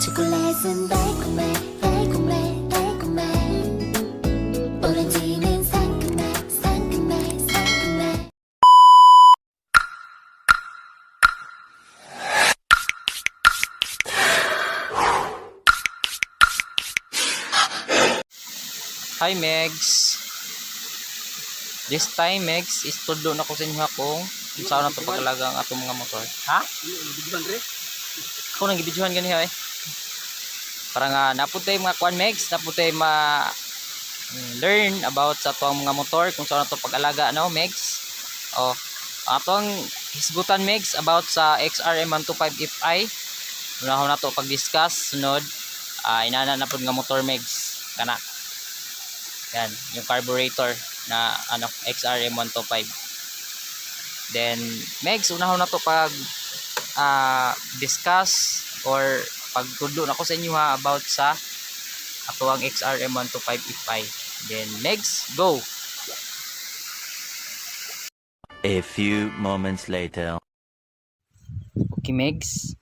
초콜릿은 달콤해 달콤해 달콤해 오렌지는 상큼해 상큼해 상큼해. Hi Megs. This time Megs is tudlo na ko sa inyo kung saan na to pagalaga ang atong mga motor. Ha? Ako nang gibidyohan ganiha eh. Para nga naputay mga kwan Megs, naputay learn about sa atong mga motor kung saan na to pag-alaga no Megs. Oh, atong hisgutan Megs about sa XRM 125 Fi. Unahon na to pag-discuss sunod inana na pud nga motor Megs kana. Yan, yung carburetor na XRM 125. Then Megs, unahon na to pag discuss or pagtudlo na ko sa inyo ha about sa atuang XRM 125 Fi. Then Megs, go. A few moments later. Okay Megs,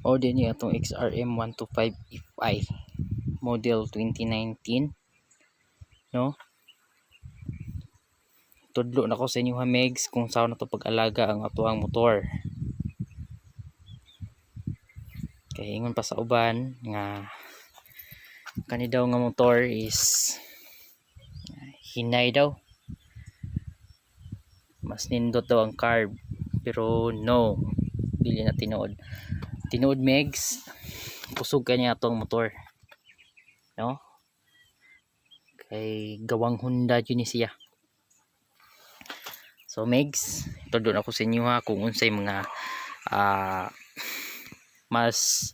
order niyo atong XRM 125 Fi model 2019. No? Tudlo na ko sa inyo ha Megs kung saan na to pag-alaga ang atuang motor. Kaya ingon pa sa uban nga kani daw nga motor is hinay daw. Mas nindot daw ang carb. Pero no, dili na tinuod. Tinuod Megs, kusog kanya atong motor. No? Kay gawang Honda yun siya. So Megs, tudlo na ko sa inyo ha kung unsay mga mas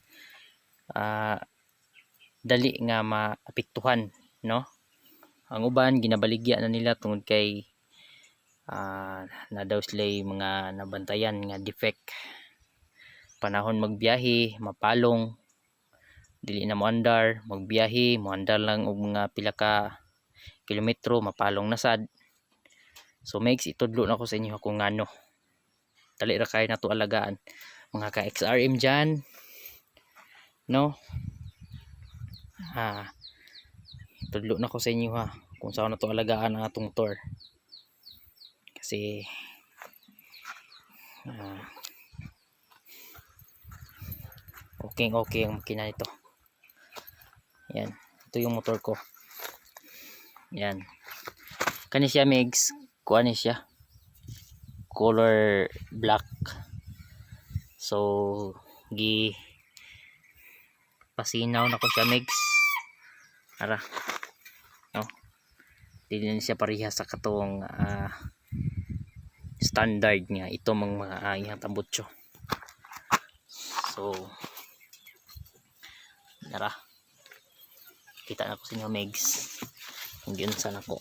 dali nga maapektuhan no. Ang uban ginabaligya na nila tungod kay na daw sila mga nabantayan nga defect. Panahon magbiyahe, mapalong, dili na mo andar, magbiyahe, mo andar lang og mga pila ka kilometro, mapalong na sad. So Megs, itudlo na ko sa inyo kung ano. Dali ra kay nato alagaan mga ka XRM dyan no. Tudlo na ko sa inyo ha kung saan na to alagaan ang atong motor kasi okay ang makina nito. Yan, ito yung motor ko. Yan, kani siya Megs, kuha ni siya color black. So pasinaw na ko siya Megs. Ara no, dili na siya pareha sa katong standard nga ito mga iyang tambutso. So ara kita na ko sa inyo Megs kung yun sana ko.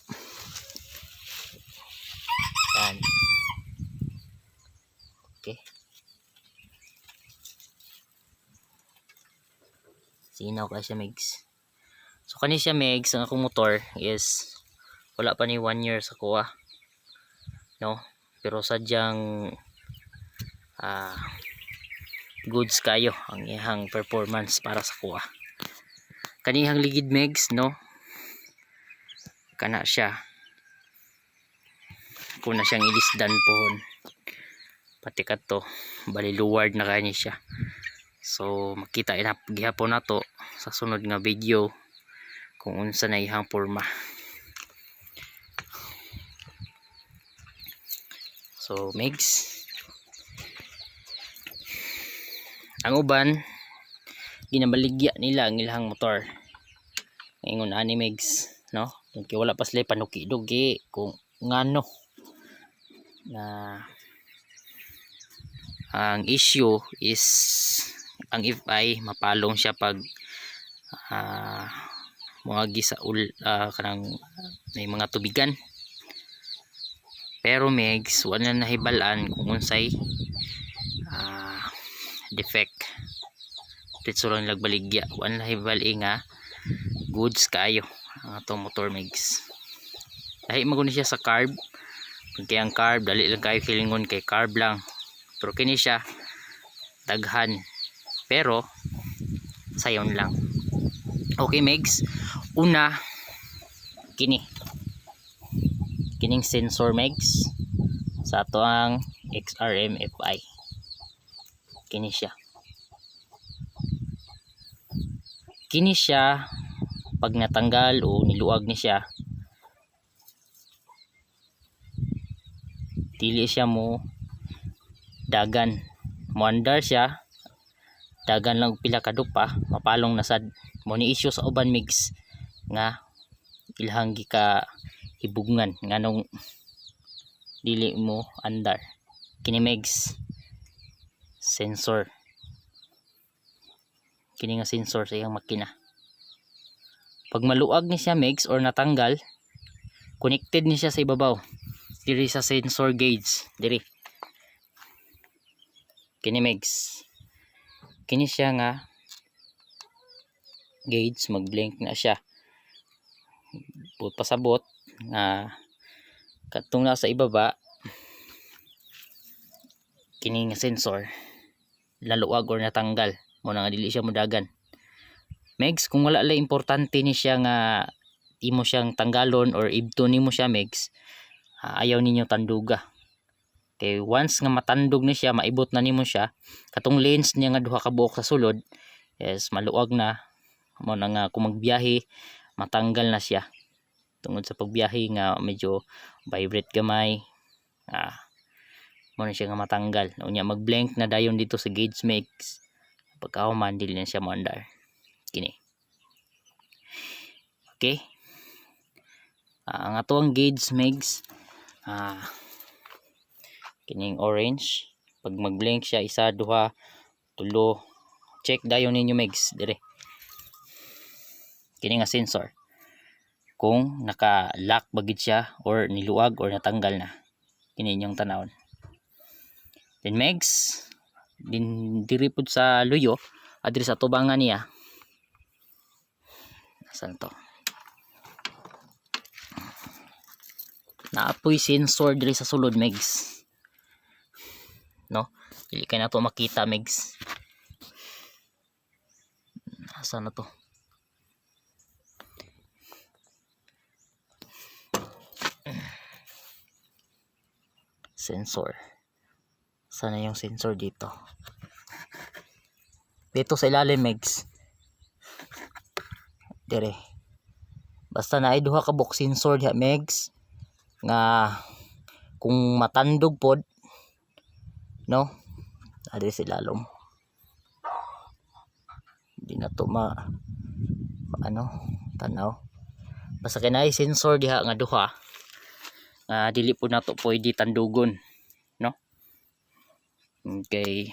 Yan, okay, sinaw ka siya Megs. So kani siya Megs, ang akong motor is wala pa ni 1 year sa kuha no, pero sadyang goods kayo ang ihang performance para sa kuha. Kanihang ligid Megs no, kana siya kung na siyang ilisdan pohon pati kadto bali luward na kani siya. So makita gihapon nato sa sunod nga video kung unsa na ihang porma. So Megs, ang uban ginabaligya nila ang ilang motor ingon ani Megs no, kay wala pa sila panuki-dugi kung ngano na ang issue is ang FI mapalong siya pag mga gisa kanang may mga tubigan. Pero Megs, wala na nahibalaan kung unsay defect. Ditso lang nagbaligya, wala na nahibali nga goods kaayo ang atong motor Megs. Dahil maguni siya sa carb, kaya ang carb dali lang kayo kilingon kay carb lang, pero kini siya daghan. Pero sayon lang. Okay Megs, una kining sensor Megs sa ato ang XRMFI. Kini siya pag natanggal o niluag ni siya, dili siya mo dagan, moandar siya dagan lang pila ka dupa, mapalong na sad. Mo ni issue sa uban Megs nga ilhang gika hibugngan nganong dili mo andar. Kini Megs sensor, kini nga sensor sa iyang makina. Pag maluag ni siya Megs or natanggal, connected ni siya sa ibabaw diri sa sensor gauge diri. Kini Megs, kini siya nga gauge, mag-blink na siya pasabot nga katong nasa ibaba. Kini nga sensor laluag or natanggal, mo na nga dili siya mudagan Megs. Kung wala lang importante ni siya nga imo siyang tanggalon or ibto nimo siya Megs, ayaw ninyo tanduga. Kay once nga matandog ni siya, maibot na nimo siya, katong lens niya nga duha ka buok sa sulod, yes, maluag na. Mo na nga kung magbiyahe matanggal na siya tungod sa pagbiyahe nga medyo vibrate gamay, mo na siya nga matanggal. Unya mag-blink na dayon dito sa gauge Megs, pagkahuman dili na siya moandar. Kini okay. Ang atuang gauge Megs, kining orange, pag mag-blink siya, isa, duha, tulo, check dayon ninyo Megs dire. Kini nga sensor kung naka-lock bagid siya or niluag or natanggal na, kini inyong tanawon. Then Megs, diri pud sa luyo, adiri sa tubangan niya, saan to, naapoy sensor diri sa sulod Megs, no, dili kay nato makita Megs. Saan na to, sensor, sana yung sensor dito sa ilalim Megs, dire. Basta na ay duha ka box sensor diha Megs nga kung matandog pod, no, adre sa ilalom, di na to tanaw. Basta kay sensor diha nga duha, dili po na to pwede tandugon, no. Okay,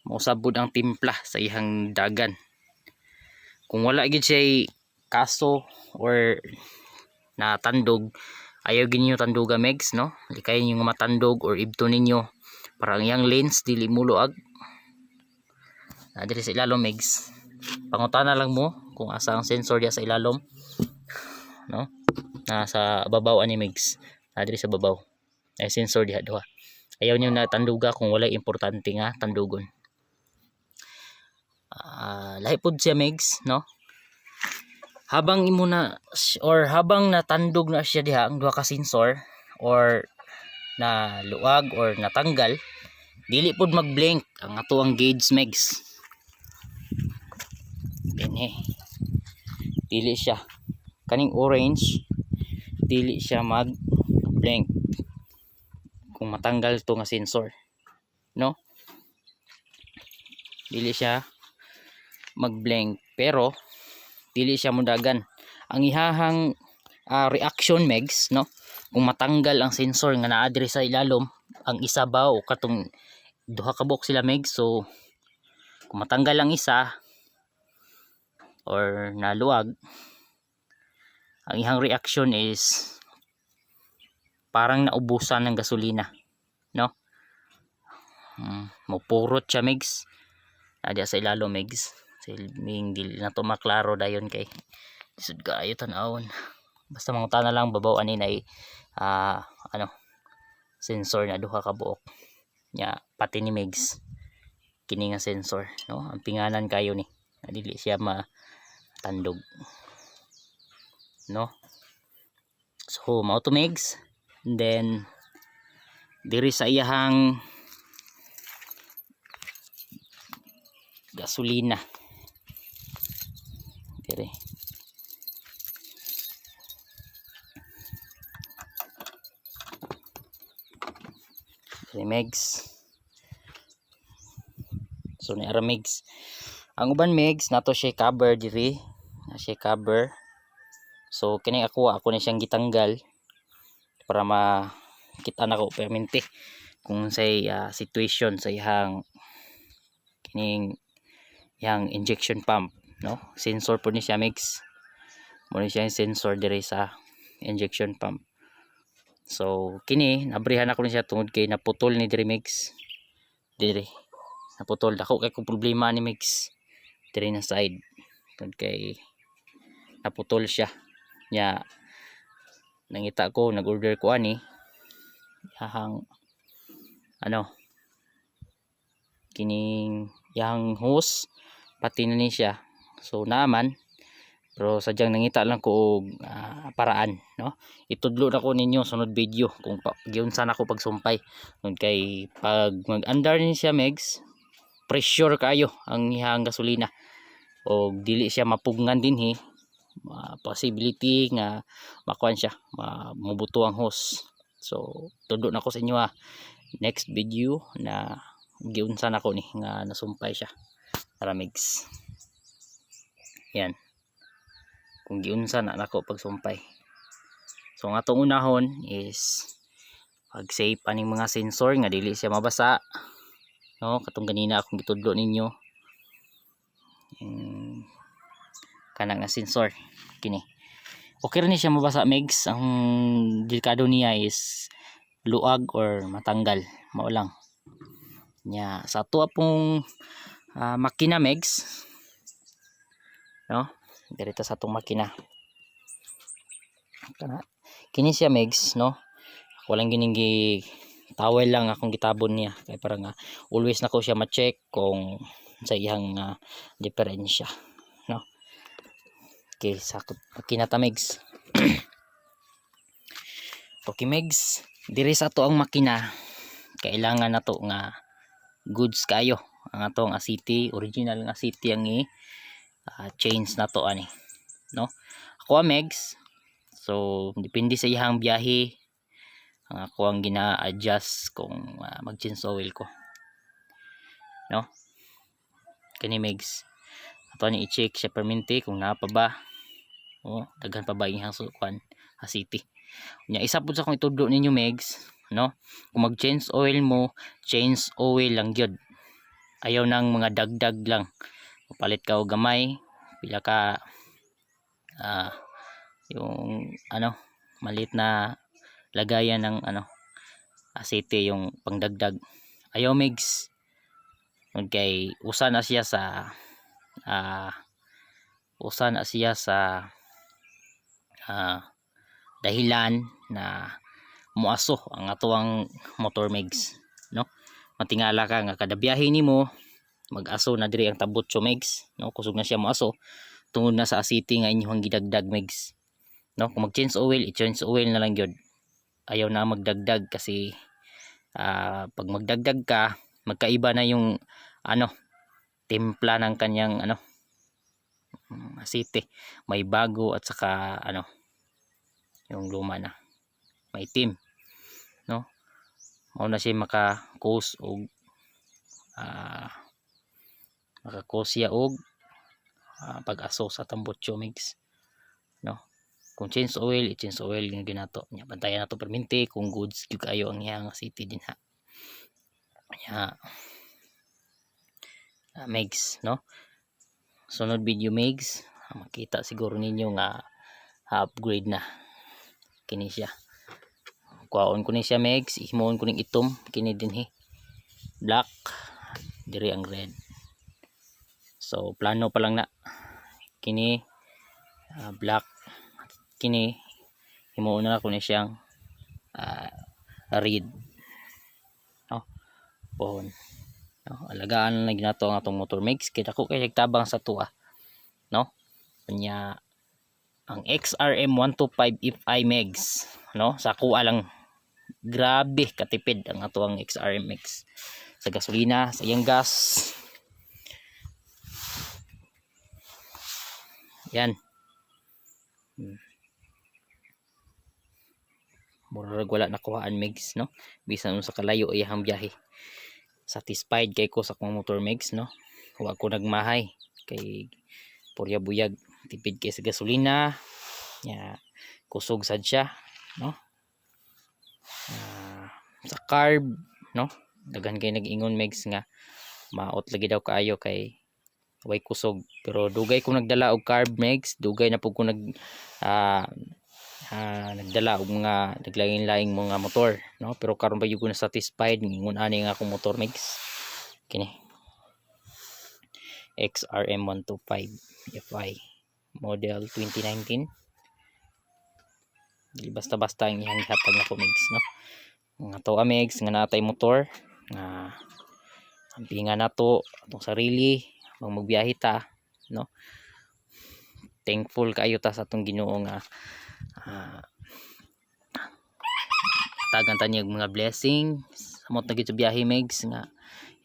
mausabod ang timpla sa ihang dagan. Kung wala gid siya kaso or natandog, ayaw gid niyo tanduga Megs, no. Likay niyo matandog or ibto ninyo para ang iyang lens dili muluag. Diri sa ilalom Megs, pangutana lang mo kung asa ang sensor diya sa ilalom, no, nasa babaw ani Megs, diri sa babaw ay sensor diha duha. Ayaw niyo na tanduga kung wala importante nga tandugon. Lahi pod siya Megs, no. Habang imo na or habang natandog na siya diha ang duha ka sensor or na luag or natanggal, dili pod mag-blink ang ato ang gauge Megs. Dili siya, kaning orange dili siya mag-blink kung matanggal to nga sensor, no. Dili siya mag-blink pero dili siya mudagan. Ang ihahang reaction Megs, no, kung matanggal ang sensor nga naa diri sa ilalom, ang isa ba o katong duha ka buok sila Megs, so kung matanggal ang isa or naluwag, ang ihang reaction is parang naubusan ng gasolina, no. Mupurot siya Megs adya sa ilalom Megs. Silming dili na to maklaro dayon kay isud kaayo tan-awon. Basta manguta na lang babaw ani nay sensor na duha ka buok nya pati ni Megs kini nga sensor, no? Ang pinganan kayo ni dili siya matandog, no? So mao to megs. And then diri sa iyahang gasolina diri megs. So ni ara megs, ang uban megs nato siya cover diri, na siya cover. So kini ako na siyang gitanggal para makita na ko permente kung say situation sa ihang kining yang injection pump, no? Sensor po ni siya megs, mo ni siya yung sensor diri sa injection pump. So kini nabrihan ako ni siya tungod kay naputol ni diri megs, diri naputol. Dako kay kung problema ni megs diri na side tungod kay naputol siya nya. Nangita ko, nag-order ko ani yahang ano kining yang hose pati na ni siya. So naaman, pero sadyang nangita lang ko og paraan, no? Itudlo na ko ninyo sunod video kung giunsa na ako pagsumpay. Nun kay pag mag-andar ni siya megs, pressure kayo ang ihang gasolina og dili siya mapugngan dinhi, possibility nga makuan siya, mabuto ang hose. So tudlo na ko sa inyo next video na giunsa na ko ni nga nasumpay siya para megs. Yan, kung giunsa na nako pagsumpay. So ang atong unahon is pag-save aning mga sensor nga dili siya mabasa, no? Katong ganina akong gitudlo ninyo kanang nga sensor kini. Okay rin siya mabasa megs. Ang delikado niya is luag or matanggal, mao lang nya sa ato pong makina megs, no? Dirito sa atong makina kini siya megs, no? Ako lang gining towel lang akong gitabon niya kay para nga always nako siya ma-check kung sa iyang diferensya, no? Okay, sa makina ta megs. Okay megs, diri sa ato ang makina kailangan nato nga goods kayo ang atong asiti, original nga asiti ang change nato ani, no? Ako megs, so depende sa ihang biyahe ang ako ang gina-adjust kung mag-change oil ko, no? Kani megs ato ni i-check siya permente kung naa pa ba, daghan pa ba ihang sukuan asiti. Nya isa pud sa akong itudlo ninyo megs, no? Kung mag-change oil mo, change oil lang gyud, ayaw nang mga dagdag lang. Palit ka og gamay, pila ka yung malit na lagayan ng asete yung pangdagdag, ayaw megs. Okay, usa na siya sa dahilan na muaso ang atuang motor megs, no? Matingala ka nga kada biyahe nimo mag-aso na diri ang tabutso megs, no? Kusog na siya muaso tungod na sa asiti nga inyong gidagdag megs, no? Kung mag-change oil, i-change oil na lang gyud, ayaw na magdagdag kasi pag magdagdag ka magkaiba na yung timpla ng kanyang asite, may bago at saka yung luma na may itim, no? Mao na siya maka-cause og siya og pag-aso sa tambutso megs, no? Kung change oil, i-change oil nga ginato nya, bantayan nato permente kung goods gyud kayo ang iyang asite din ha nya megs, no? Sunod video megs makita siguro ninyo nga upgrade na kini siya. Kuhaon ko ni siya megs, ihimoon ko ning itom kini dinhi black, diri ang red. So plano pa lang na kini black, kini himuon na ko ni siyang red, no? Pohon no? Alagaan lang ginato ang atong motor mix kay dako kay nagtabang sa tuwa, no? Kanya ang XRM 125 FI megs, no? Sa kuha lang, grabe katipid ang ato ang XRM megs sa gasolina, sa iyang gas. Yan. Murag wala nakuhaan megs, no? Bisan sa kalayo iyang biyahe. Satisfied kay ko sa akong motor megs, no? Wa ko nagmahay kay purya buyag, tipid kay sa gasolina. Ya, kusog sad siya, no? Sa carb, no? Daghan kay nag-ingon megs nga maot lagi daw kaayo kay way kusog, pero dugay ko nagdala og carb megs, dugay na pud ko nagdala og mga naglaing-laing mga motor, no? Pero karon ba yung na satisfied ngingon ani nga akong motor megs kini XRM 125 FI model 2019. Dili basta-basta ang iyang hatag na ko megs, no? Nga to megs nga natay motor nga ampingan nato atong sarili magbiyahe ta, no? Thankful kaayo ta sa atong Ginoo nga tagan ta niyang mga blessing samot na gid sa biyahe megs nga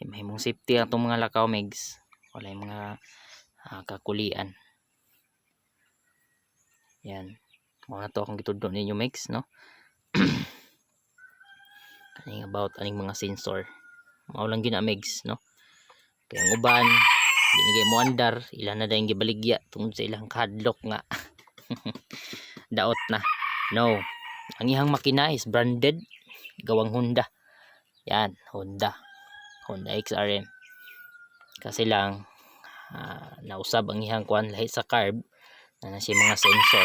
mahimong safety atong mga lakaw megs, walay mga kakulian. Yan, mga to akong gitudlo ninyo megs, no? Kaning about aning mga sensor mao lang gina megs, no? Kaya ang uban dinigay mo andar ilan na dayong gibaligya tungod sa ilang kadlok nga daot na. No, ang ihang makina is branded gawang Honda. Yan, Honda XRM. Kasi lang nausab ang ihang kuan lahi sa carb na siya mga sensor,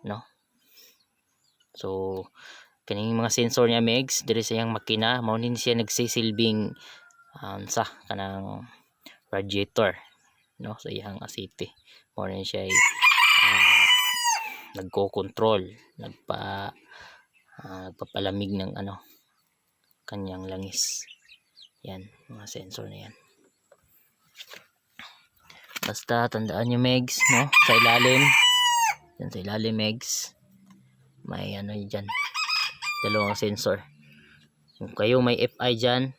no? So kaning mga sensor niya megs diri sa iyang makina mao nin siya nagsisilbing sa kanang radiator, no? Sa iyang asiti mao nin siya nagko-control, nagpapalamig ng kanyang langis. Yan, mga sensor na yan. Basta tandaan nyo megs, no? Sa ilalim yan, sa ilalim megs may dyan dalawang sensor. Kung kayo may FI dyan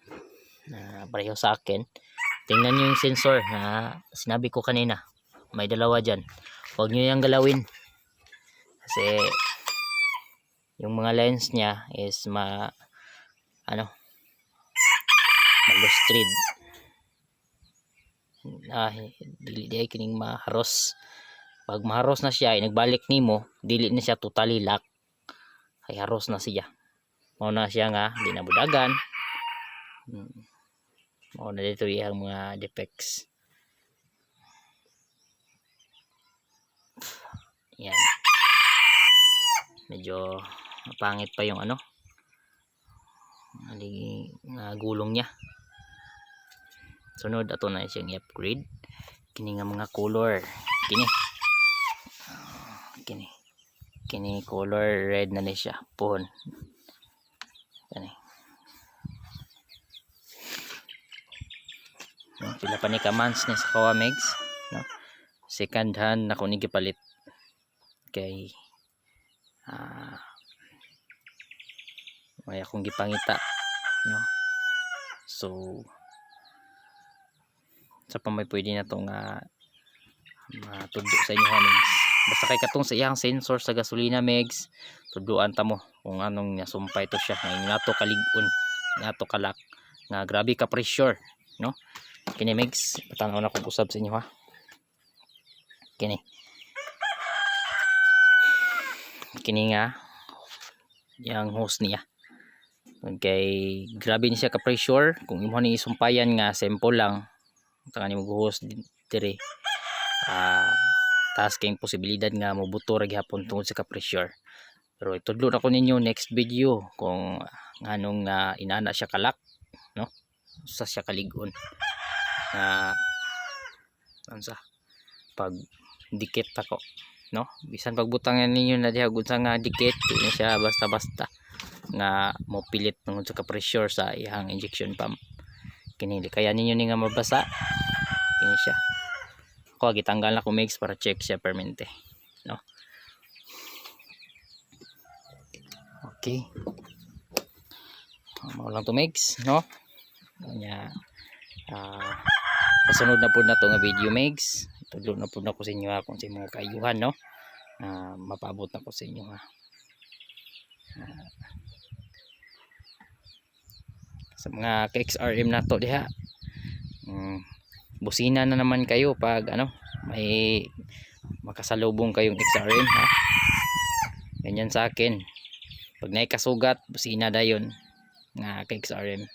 na pareho sa akin, tingnan nyo yung sensor na sinabi ko kanina, may dalawa dyan. Huwag nyo yung galawin kasi yung mga lens nya is malustrid, dili ay kining maharos. Pag maharos na siya nagbalik nimo, dili na siya totally lock, ay haros na siya. Mao na siya nga di na budagan. Mao na dito yung mga defects. Yan, medyo pangit pa yung gulong niya. Sunod ato na siyang i-upgrade kini nga mga color. Kini color red na ni siya pon. Pila pa ni kamans ni sa Kawamegs, no? Second hand na ko ni gipalit kay may akong gipangita, no? So sa pamay pwede na itong matudlo sa inyo megs. Basta kay katong sa iyang sensor sa gasolina megs, tudloan ta mo kung anong nasumpay to siya nga nato kaligon, nato kalak nga grabe ka pressure, no? Kini megs patanaw na kong usab sa inyo ha. Kini nga yang hose niya. Okay, grabe ni siya ka pressure. Kung imo ni isumpayan nga simple lang, tangan mo hose dire. Taas kay posibilidad nga mobuto ra gihapon tungod sa ka pressure. Pero itudlo na ko ninyo next video kung anong inana siya kalak, no? Sa siya kaligon. Pag dikit ako, no? Bisan pagbutangan ninyo na diha gud sa nga dikit, di na siya basta-basta nga mo pilit tungod sa ka pressure sa iyang injection pump. kini kaya ninyo ni nga mabasa kini siya. Ako gitanggal na ko mix para check siya permente, no. Okay, mo lang to mix, no. Kanya kasunod na po na to nga video mix, tudlo na po na ko sa inyo ha, kung sa mga kaayuhan, no. Mapaabot na ko sa inyo ha. Sa mga ka-XRM na to diha, busina na naman kayo pag may makasalubong kayong XRM ha. Ganyan sa akin, pag naikasugat busina dayon nga ka-XRM,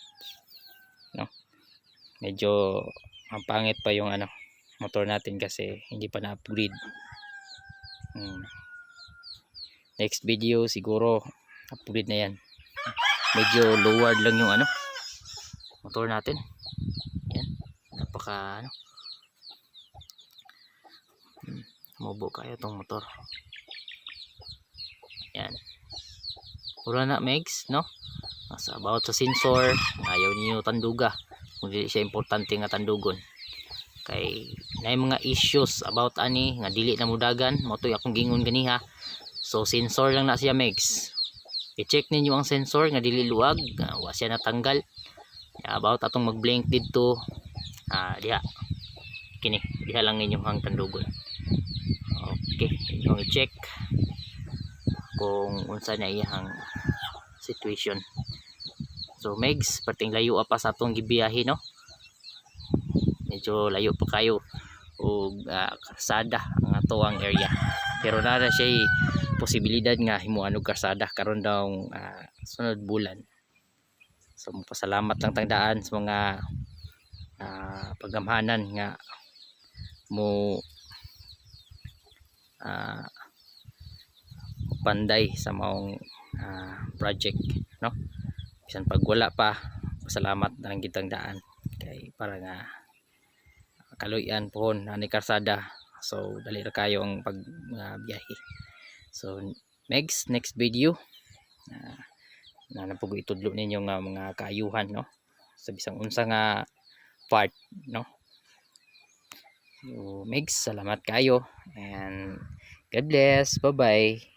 no. Medyo ang pangit pa yung motor natin kasi hindi pa na-upgrade. Next video siguro upgrade na yan. Medyo lowered lang yung motor natin. Yan, napaka mubo kaya tong motor. Yan, pura na mix, no. About sa sensor, ayaw niyo tanduga kung di siya importante nga tandugon, kay nay mga issues about ani nga dili na mudagan mo to akong gingon ganiha. So sensor lang na siya mix, i-check ninyo ang sensor nga dili luwag, wa siya natanggal. About atong mag-blink dito, diha kini diha lang ninyo hang tandugon. Okay, inyong i-check kung unsa na iyang situation. So megs, perting layo pa sa atong gibiyahe, no. Medyo layo pa kayo o karsada ang ato ang area, pero nara siya posibilidad nga himuan og karsada karon daw sunod bulan. So pasalamat lang tangdaan sa mga paggamhanan nga mo panday sa maong project, no. Bisan pag wala pa, pasalamat na lang kitang daan kay para nga kaluyan pohon ani karsada. So dali ra kayo ang pag biyahe. So next video na napugo itudlo ninyo nga mga kaayuhan, no, sa bisang unsa nga part, no. So Megs, salamat kayo and God bless. Bye bye.